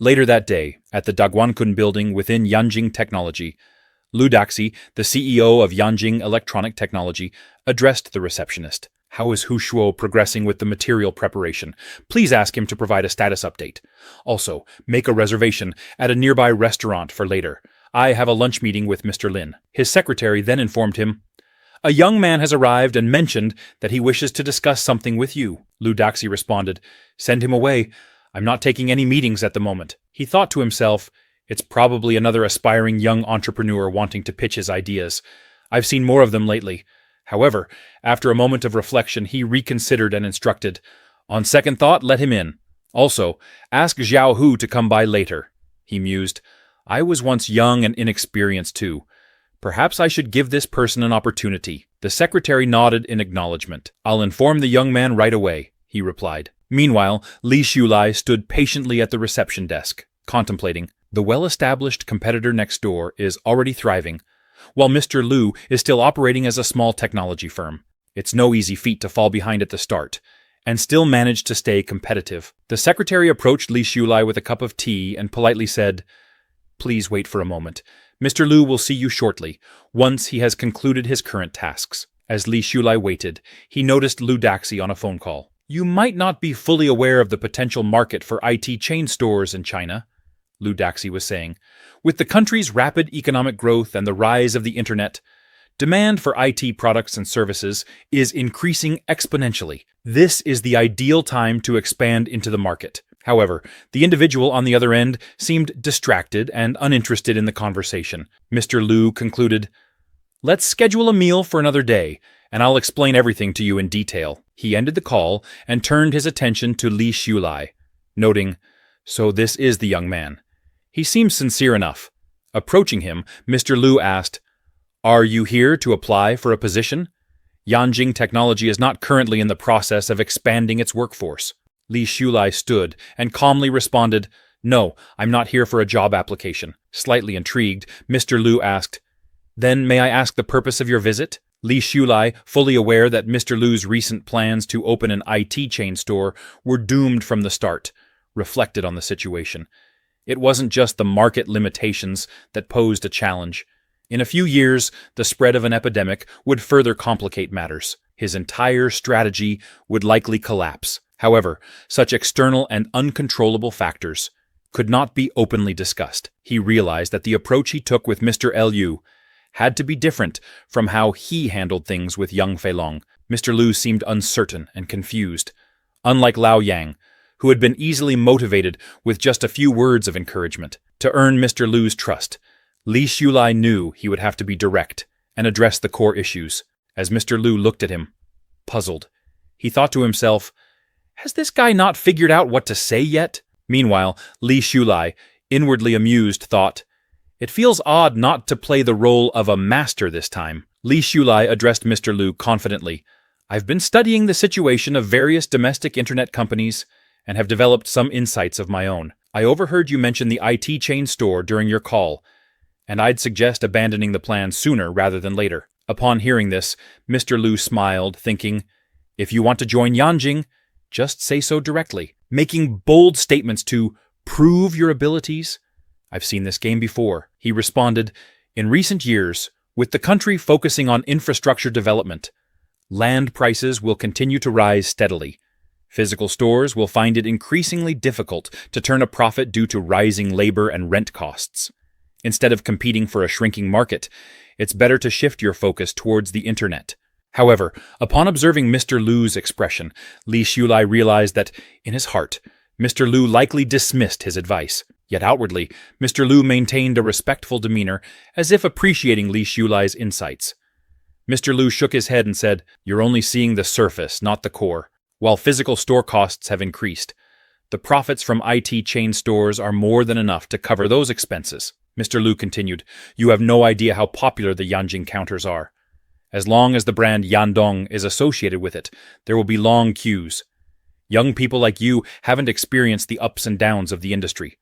Later that day, at the Dagwankun building within Yanjing Technology, Lu Daxi, the CEO of Yanjing Electronic Technology, addressed the receptionist. "How is Hu Shuo progressing with the material preparation? Please ask him to provide a status update. Also, make a reservation at a nearby restaurant for later. I have a lunch meeting with Mr. Lin." His secretary then informed him, "A young man has arrived and mentioned that he wishes to discuss something with you." Lu Daxi responded, "Send him away. I'm not taking any meetings at the moment." He thought to himself, "It's probably another aspiring young entrepreneur wanting to pitch his ideas. I've seen more of them lately." However, after a moment of reflection, he reconsidered and instructed, "On second thought, let him in. Also, ask Xiao Hu to come by later." He mused, "I was once young and inexperienced too. Perhaps I should give this person an opportunity." The secretary nodded in acknowledgement. "I'll inform the young man right away," he replied. Meanwhile, Li Shulai stood patiently at the reception desk, contemplating. The well-established competitor next door is already thriving, while Mr. Lu is still operating as a small technology firm. It's no easy feat to fall behind at the start, and still manage to stay competitive. The secretary approached Li Shulai with a cup of tea and politely said, "Please wait for a moment. Mr. Lu will see you shortly, once he has concluded his current tasks." As Li Shulai waited, he noticed Lu Daxi on a phone call. "You might not be fully aware of the potential market for IT chain stores in China," Lu Daxi was saying. "With the country's rapid economic growth and the rise of the internet, demand for IT products and services is increasing exponentially. This is the ideal time to expand into the market." However, the individual on the other end seemed distracted and uninterested in the conversation. Mr. Lu concluded, "Let's schedule a meal for another day, and I'll explain everything to you in detail." He ended the call and turned his attention to Li Shulai, noting, "So this is the young man. He seems sincere enough." Approaching him, Mr. Lu asked, "Are you here to apply for a position? Yanjing Technology is not currently in the process of expanding its workforce." Li Shulai stood and calmly responded, "No, I'm not here for a job application." Slightly intrigued, Mr. Lu asked, "Then may I ask the purpose of your visit?" Li Shulai, fully aware that Mr. Lu's recent plans to open an IT chain store were doomed from the start, reflected on the situation. It wasn't just the market limitations that posed a challenge. In a few years, the spread of an epidemic would further complicate matters. His entire strategy would likely collapse. However, such external and uncontrollable factors could not be openly discussed. He realized that the approach he took with Mr. Lu had to be different from how he handled things with young Feilong. Mr. Lu seemed uncertain and confused, unlike Lao Yang, who had been easily motivated with just a few words of encouragement. To earn Mr. Lu's trust, Li Shulai knew he would have to be direct and address the core issues. As Mr. Lu looked at him, puzzled, he thought to himself, "Has this guy not figured out what to say yet?" Meanwhile, Li Shulai, inwardly amused, thought, "It feels odd not to play the role of a master this time." Li Shulai addressed Mr. Lu confidently. "I've been studying the situation of various domestic internet companies and have developed some insights of my own. I overheard you mention the IT chain store during your call, and I'd suggest abandoning the plan sooner rather than later." Upon hearing this, Mr. Lu smiled, thinking, "If you want to join Yanjing, just say so directly." Making bold statements to prove your abilities? "I've seen this game before," he responded. "In recent years, with the country focusing on infrastructure development, land prices will continue to rise steadily. Physical stores will find it increasingly difficult to turn a profit due to rising labor and rent costs. Instead of competing for a shrinking market, it's better to shift your focus towards the internet." However, upon observing Mr. Lu's expression, Li Shulai realized that, in his heart, Mr. Lu likely dismissed his advice. Yet outwardly, Mr. Lu maintained a respectful demeanor, as if appreciating Li Shulai's insights. Mr. Lu shook his head and said, "You're only seeing the surface, not the core. While physical store costs have increased, the profits from IT chain stores are more than enough to cover those expenses." Mr. Lu continued, "You have no idea how popular the Yanjing counters are. As long as the brand Yandong is associated with it, there will be long queues. Young people like you haven't experienced the ups and downs of the industry.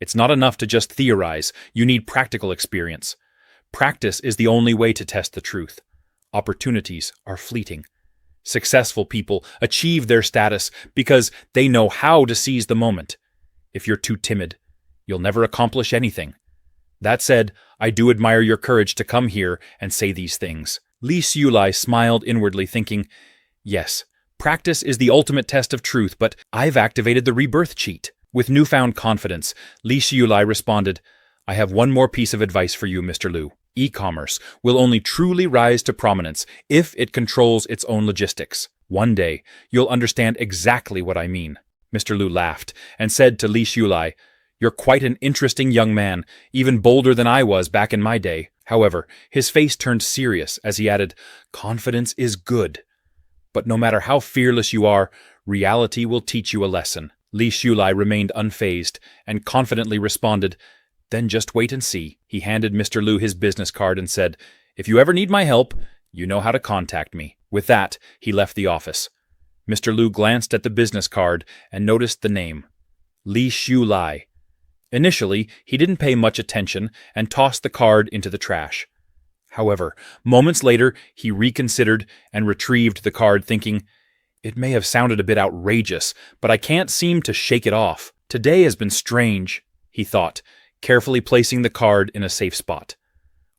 It's not enough to just theorize, you need practical experience. Practice is the only way to test the truth. Opportunities are fleeting. Successful people achieve their status because they know how to seize the moment. If you're too timid, you'll never accomplish anything. That said, I do admire your courage to come here and say these things." Li Xiulai smiled inwardly, thinking, "Yes, practice is the ultimate test of truth, but I've activated the Rebirth cheat." With newfound confidence, Li Xiulai responded, "I have one more piece of advice for you, Mr. Lu. E-commerce will only truly rise to prominence if it controls its own logistics. One day, you'll understand exactly what I mean." Mr. Lu laughed and said to Li Xiulai, "You're quite an interesting young man, even bolder than I was back in my day." However, his face turned serious as he added, "Confidence is good. But no matter how fearless you are, reality will teach you a lesson." Li Xiulai remained unfazed and confidently responded, "Then just wait and see." He handed Mr. Lu his business card and said, "If you ever need my help, you know how to contact me." With that, he left the office. Mr. Lu glanced at the business card and noticed the name, Li Xiulai. Initially, he didn't pay much attention and tossed the card into the trash. However, moments later, he reconsidered and retrieved the card, thinking, "It may have sounded a bit outrageous, but I can't seem to shake it off. Today has been strange," he thought, carefully placing the card in a safe spot.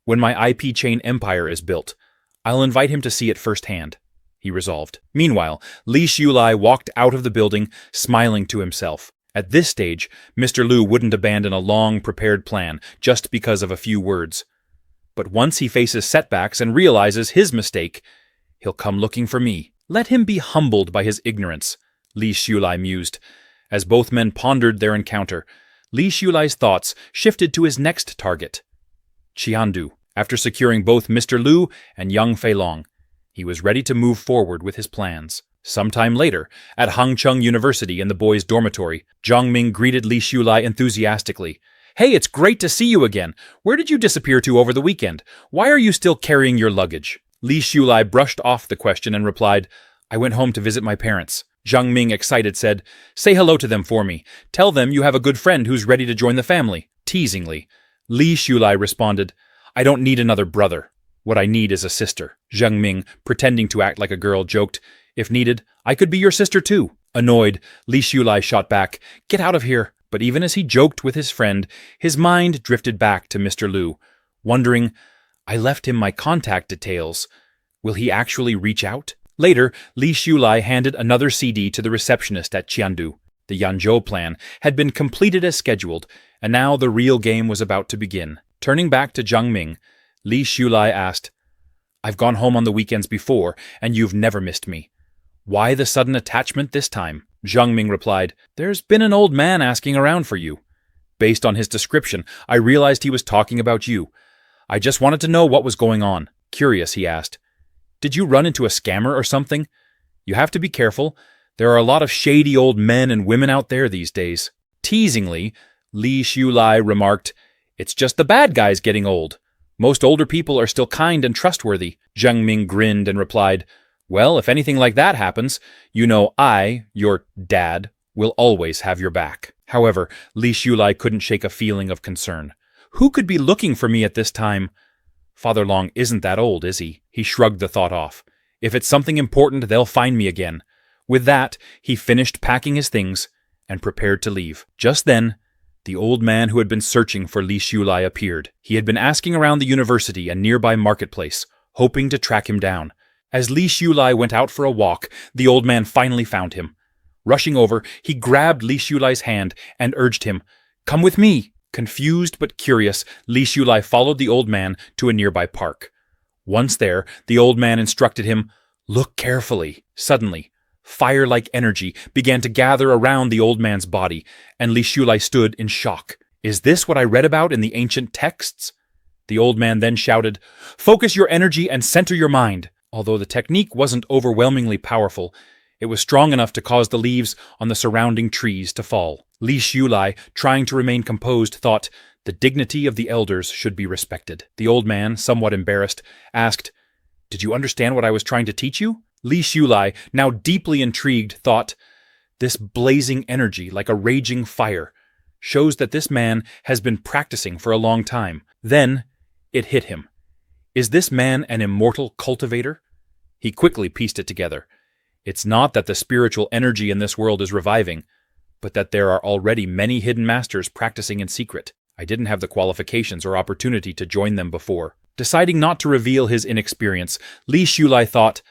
"When my IP chain empire is built, I'll invite him to see it firsthand," he resolved. Meanwhile, Li Xiulai walked out of the building, smiling to himself. At this stage, Mr. Lu wouldn't abandon a long-prepared plan just because of a few words. But once he faces setbacks and realizes his mistake, he'll come looking for me. Let him be humbled by his ignorance, Li Xiulai mused. As both men pondered their encounter, Li Xiulai's thoughts shifted to his next target, Qiandu. After securing both Mr. Lu and young Feilong, he was ready to move forward with his plans. Sometime later, at Hangcheng University in the boys' dormitory, Zhang Ming greeted Li Xiulai enthusiastically. "Hey, it's great to see you again. Where did you disappear to over the weekend? Why are you still carrying your luggage?" Li Xiulai brushed off the question and replied, "I went home to visit my parents." Zhang Ming, excited, said, "Say hello to them for me. Tell them you have a good friend who's ready to join the family." Teasingly, Li Xiulai responded, "I don't need another brother. What I need is a sister." Zhang Ming, pretending to act like a girl, joked, "If needed, I could be your sister too." Annoyed, Li Xiulai shot back, "Get out of here." But even as he joked with his friend, his mind drifted back to Mr. Lu, wondering, "I left him my contact details. Will he actually reach out?" Later, Li Xiulai handed another CD to the receptionist at Qiandu. The Yanzhou plan had been completed as scheduled, and now the real game was about to begin. Turning back to Zhang Ming, Li Xiulai asked, "I've gone home on the weekends before, and you've never missed me. Why the sudden attachment this time?" Zhang Ming replied, "There's been an old man asking around for you. Based on his description, I realized he was talking about you. I just wanted to know what was going on." Curious, he asked, "Did you run into a scammer or something? You have to be careful. There are a lot of shady old men and women out there these days." Teasingly, Li Xiulai remarked, "It's just the bad guys getting old. Most older people are still kind and trustworthy." Zhang Ming grinned and replied, "Well, if anything like that happens, you know I, your dad, will always have your back." However, Li Xiulai couldn't shake a feeling of concern. Who could be looking for me at this time? Father Long isn't that old, is he? He shrugged the thought off. If it's something important, they'll find me again. With that, he finished packing his things and prepared to leave. Just then, the old man who had been searching for Li Xiulai appeared. He had been asking around the university and nearby marketplace, hoping to track him down. As Li Xiulai went out for a walk, the old man finally found him. Rushing over, he grabbed Li Xiulai's hand and urged him, "Come with me." Confused but curious, Li Xiulai followed the old man to a nearby park. Once there, the old man instructed him, "Look carefully." Suddenly, fire-like energy began to gather around the old man's body, and Li Xiulai stood in shock. "Is this what I read about in the ancient texts?" The old man then shouted, "Focus your energy and center your mind." Although the technique wasn't overwhelmingly powerful, it was strong enough to cause the leaves on the surrounding trees to fall. Li Xiulai, trying to remain composed, thought, the dignity of the elders should be respected. The old man, somewhat embarrassed, asked, "Did you understand what I was trying to teach you?" Li Xiulai, now deeply intrigued, thought, "This blazing energy, like a raging fire, shows that this man has been practicing for a long time." Then it hit him. Is this man an immortal cultivator? He quickly pieced it together. It's not that the spiritual energy in this world is reviving, but that there are already many hidden masters practicing in secret. I didn't have the qualifications or opportunity to join them before. Deciding not to reveal his inexperience, Li Shulai thought,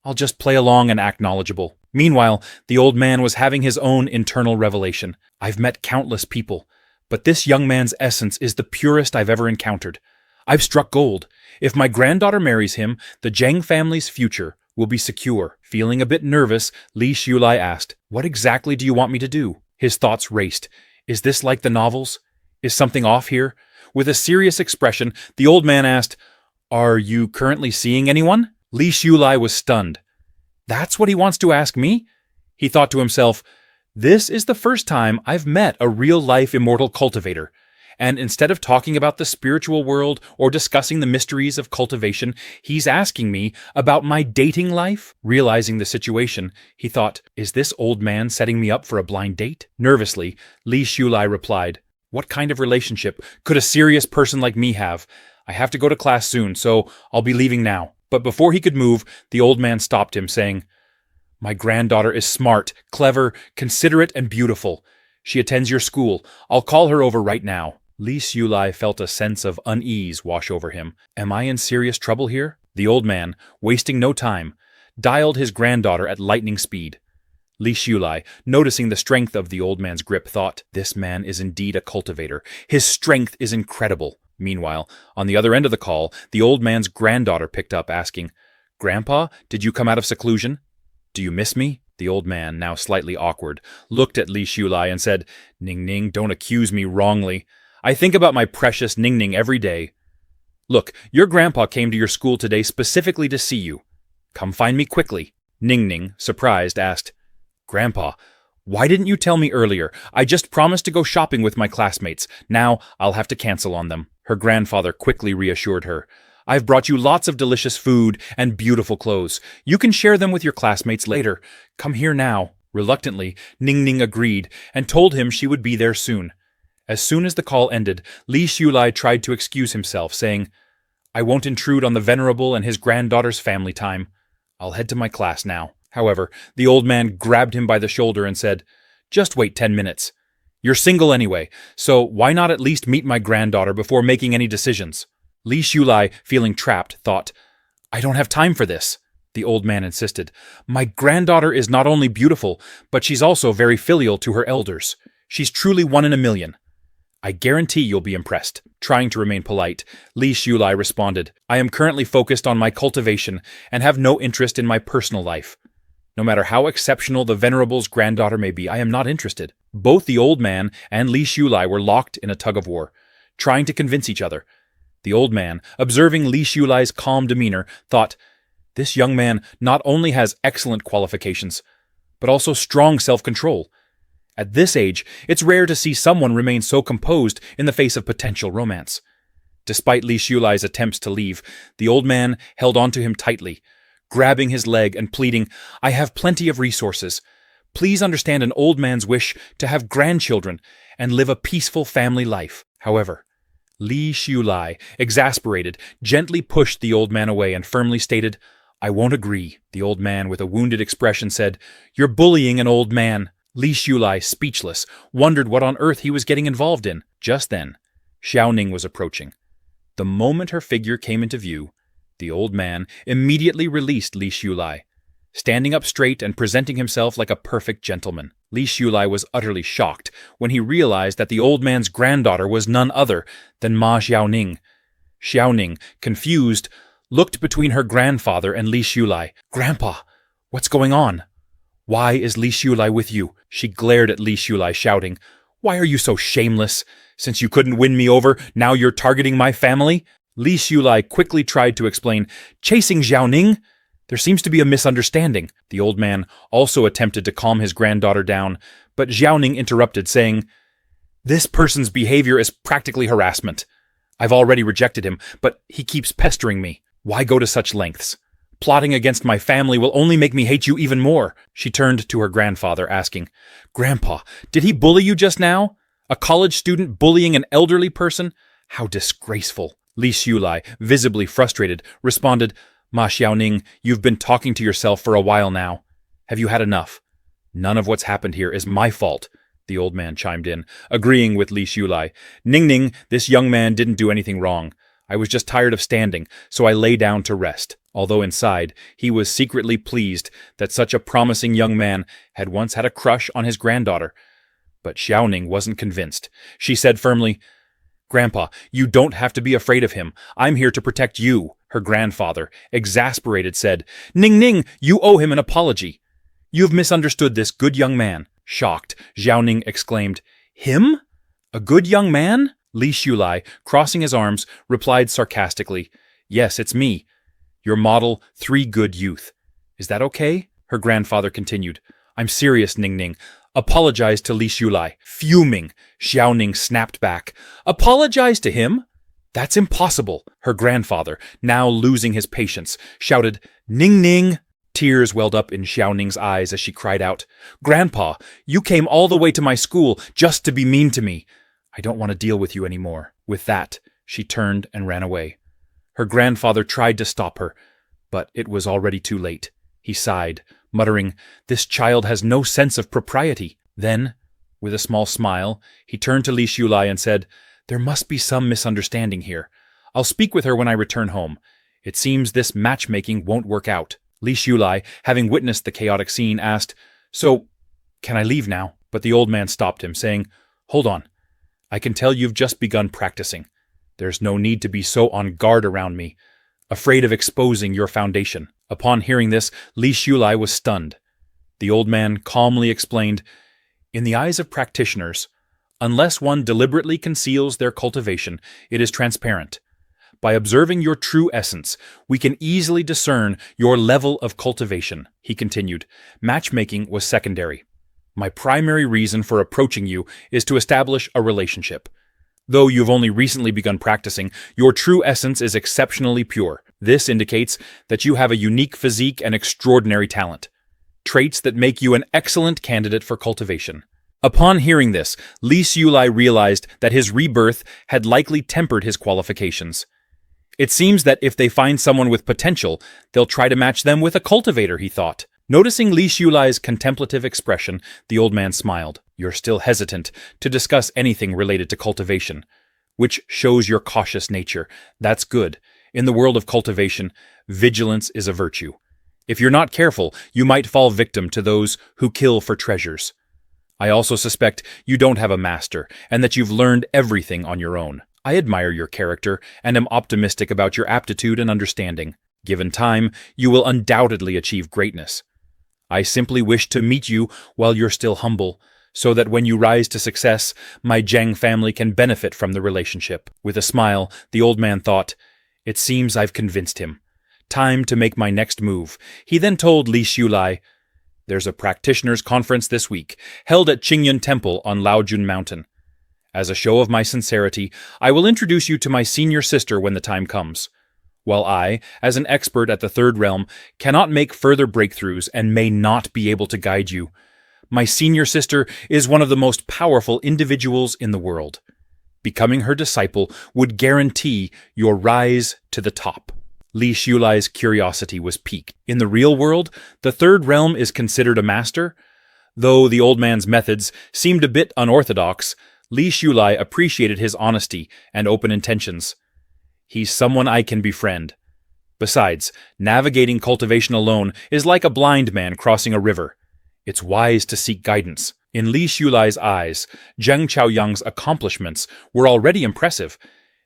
I'll just play along and act knowledgeable. Meanwhile, the old man was having his own internal revelation. I've met countless people, but this young man's essence is the purest I've ever encountered. I've struck gold. If my granddaughter marries him, the Zhang family's future will be secure. Feeling a bit nervous, Li Shulai asked, What exactly do you want me to do? His thoughts raced. Is this like the novels? Is something off here? With a serious expression, the old man asked, Are you currently seeing anyone? Li Shulai was stunned. That's what he wants to ask me? He thought to himself, This is the first time I've met a real-life immortal cultivator. And instead of talking about the spiritual world or discussing the mysteries of cultivation, he's asking me about my dating life? Realizing the situation, he thought, Is this old man setting me up for a blind date? Nervously, Li Shulai replied, What kind of relationship could a serious person like me have? I have to go to class soon, so I'll be leaving now. But before he could move, the old man stopped him, saying, My granddaughter is smart, clever, considerate, and beautiful. She attends your school. I'll call her over right now. Li Shulai felt a sense of unease wash over him. Am I in serious trouble here? The old man, wasting no time, dialed his granddaughter at lightning speed. Li Shulai, noticing the strength of the old man's grip, thought, This man is indeed a cultivator. His strength is incredible. Meanwhile, on the other end of the call, the old man's granddaughter picked up, asking, Grandpa, did you come out of seclusion? Do you miss me? The old man, now slightly awkward, looked at Li Shulai and said, Ning Ning, don't accuse me wrongly. I think about my precious Ning Ning every day. Look, your grandpa came to your school today specifically to see you. Come find me quickly. Ning Ning, surprised, asked, Grandpa, why didn't you tell me earlier? I just promised to go shopping with my classmates. Now I'll have to cancel on them. Her grandfather quickly reassured her. I've brought you lots of delicious food and beautiful clothes. You can share them with your classmates later. Come here now. Reluctantly, Ning Ning agreed and told him she would be there soon. As soon as the call ended, Li Shulai tried to excuse himself, saying, I won't intrude on the venerable and his granddaughter's family time. I'll head to my class now. However, the old man grabbed him by the shoulder and said, Just wait 10 minutes. You're single anyway, so why not at least meet my granddaughter before making any decisions? Li Shulai, feeling trapped, thought, I don't have time for this. The old man insisted. My granddaughter is not only beautiful, but she's also very filial to her elders. She's truly one in a million. I guarantee you'll be impressed. Trying to remain polite, Li Shulai responded, I am currently focused on my cultivation and have no interest in my personal life. No matter how exceptional the venerable's granddaughter may be, I am not interested. Both the old man and Li Shulai were locked in a tug-of-war, trying to convince each other. The old man, observing Li Shulai's calm demeanor, thought, This young man not only has excellent qualifications, but also strong self-control. At this age, it's rare to see someone remain so composed in the face of potential romance. Despite Li Shulai's attempts to leave, the old man held onto him tightly, grabbing his leg and pleading, I have plenty of resources. Please understand an old man's wish to have grandchildren and live a peaceful family life. However, Li Shulai, exasperated, gently pushed the old man away and firmly stated, I won't agree. The old man, with a wounded expression, said, You're bullying an old man. Li Shulai, speechless, wondered what on earth he was getting involved in. Just then, Xiaoning was approaching. The moment her figure came into view, the old man immediately released Li Shulai, standing up straight and presenting himself like a perfect gentleman. Li Shulai was utterly shocked when he realized that the old man's granddaughter was none other than Ma Xiaoning. Xiaoning, confused, looked between her grandfather and Li Shulai. Grandpa, what's going on? Why is Li Shulai with you? She glared at Li Shulai, shouting, Why are you so shameless? Since you couldn't win me over, now you're targeting my family? Li Shulai quickly tried to explain, Chasing Xiaoning? There seems to be a misunderstanding. The old man also attempted to calm his granddaughter down, but Xiaoning interrupted, saying, This person's behavior is practically harassment. I've already rejected him, but he keeps pestering me. Why go to such lengths? Plotting against my family will only make me hate you even more. She turned to her grandfather, asking, Grandpa, did he bully you just now? A college student bullying an elderly person? How disgraceful. Li Shulai, visibly frustrated, responded, Ma Xiaoning, you've been talking to yourself for a while now. Have you had enough? None of what's happened here is my fault. the old man chimed in, agreeing with Li Xiulai. Ning, this young man didn't do anything wrong. I was just tired of standing, so I lay down to rest, although inside he was secretly pleased that such a promising young man had once had a crush on his granddaughter. But Xiaoning wasn't convinced. She said firmly, "Grandpa, you don't have to be afraid of him. I'm here to protect you." Her grandfather, exasperated, said, Ning, you owe him an apology. You've misunderstood this good young man. Shocked, Xiaoning exclaimed, Him? A good young man? Li Xiulai, crossing his arms, replied sarcastically, Yes, it's me. Your model 3 good youth. Is that okay? Her grandfather continued. I'm serious, Ning. Apologize to Li Xiulai. Fuming, Xiaoning snapped back. Apologize to him? That's impossible. Her grandfather, now losing his patience, shouted, Ning. Tears welled up in Xiaoning's eyes as she cried out, Grandpa, you came all the way to my school just to be mean to me. I don't want to deal with you anymore. With that, she turned and ran away. Her grandfather tried to stop her, but it was already too late. He sighed, muttering, This child has no sense of propriety. Then, with a small smile, he turned to Li Xiulai and said, There must be some misunderstanding here. I'll speak with her when I return home. It seems this matchmaking won't work out. Li Xiulai, having witnessed the chaotic scene, asked, So, can I leave now? But the old man stopped him, saying, Hold on. I can tell you've just begun practicing. There's no need to be so on guard around me, afraid of exposing your foundation. Upon hearing this, Li Xiulai was stunned. The old man calmly explained, In the eyes of practitioners, unless one deliberately conceals their cultivation, it is transparent. By observing your true essence, we can easily discern your level of cultivation, he continued. Matchmaking was secondary. My primary reason for approaching you is to establish a relationship. Though you've only recently begun practicing, your true essence is exceptionally pure. This indicates that you have a unique physique and extraordinary talent, traits that make you an excellent candidate for cultivation. Upon hearing this, Li Xiulai realized that his rebirth had likely tempered his qualifications. It seems that if they find someone with potential, they'll try to match them with a cultivator, he thought. Noticing Li Xiulai's contemplative expression, the old man smiled. You're still hesitant to discuss anything related to cultivation, which shows your cautious nature. That's good. In the world of cultivation, vigilance is a virtue. If you're not careful, you might fall victim to those who kill for treasures. I also suspect you don't have a master, and that you've learned everything on your own. I admire your character, and am optimistic about your aptitude and understanding. Given time, you will undoubtedly achieve greatness. I simply wish to meet you while you're still humble, so that when you rise to success, my Zhang family can benefit from the relationship. With a smile, the old man thought, It seems I've convinced him. Time to make my next move. He then told Li Xiulai, There's a practitioners' conference this week, held at Qingyun Temple on Laojun Mountain. As a show of my sincerity, I will introduce you to my senior sister when the time comes. While I, as an expert at the Third Realm, cannot make further breakthroughs and may not be able to guide you, my senior sister is one of the most powerful individuals in the world. Becoming her disciple would guarantee your rise to the top. Li Xiulai's curiosity was piqued. In the real world, the Third Realm is considered a master. Though the old man's methods seemed a bit unorthodox, Li Xiulai appreciated his honesty and open intentions. He's someone I can befriend. Besides, navigating cultivation alone is like a blind man crossing a river. It's wise to seek guidance. In Li Xiulai's eyes, Zheng Chaoyang's accomplishments were already impressive,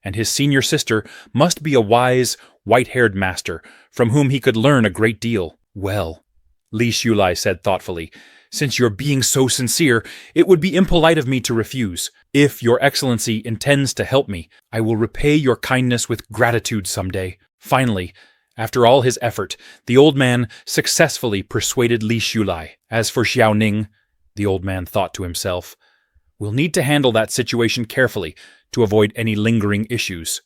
and his senior sister must be a wise, white-haired master from whom he could learn a great deal. Well, Li Xiulai said thoughtfully, since you're being so sincere, it would be impolite of me to refuse. If your excellency intends to help me, I will repay your kindness with gratitude someday. Finally, after all his effort, the old man successfully persuaded Li Xiulai. As for Xiaoning, the old man thought to himself, we'll need to handle that situation carefully to avoid any lingering issues.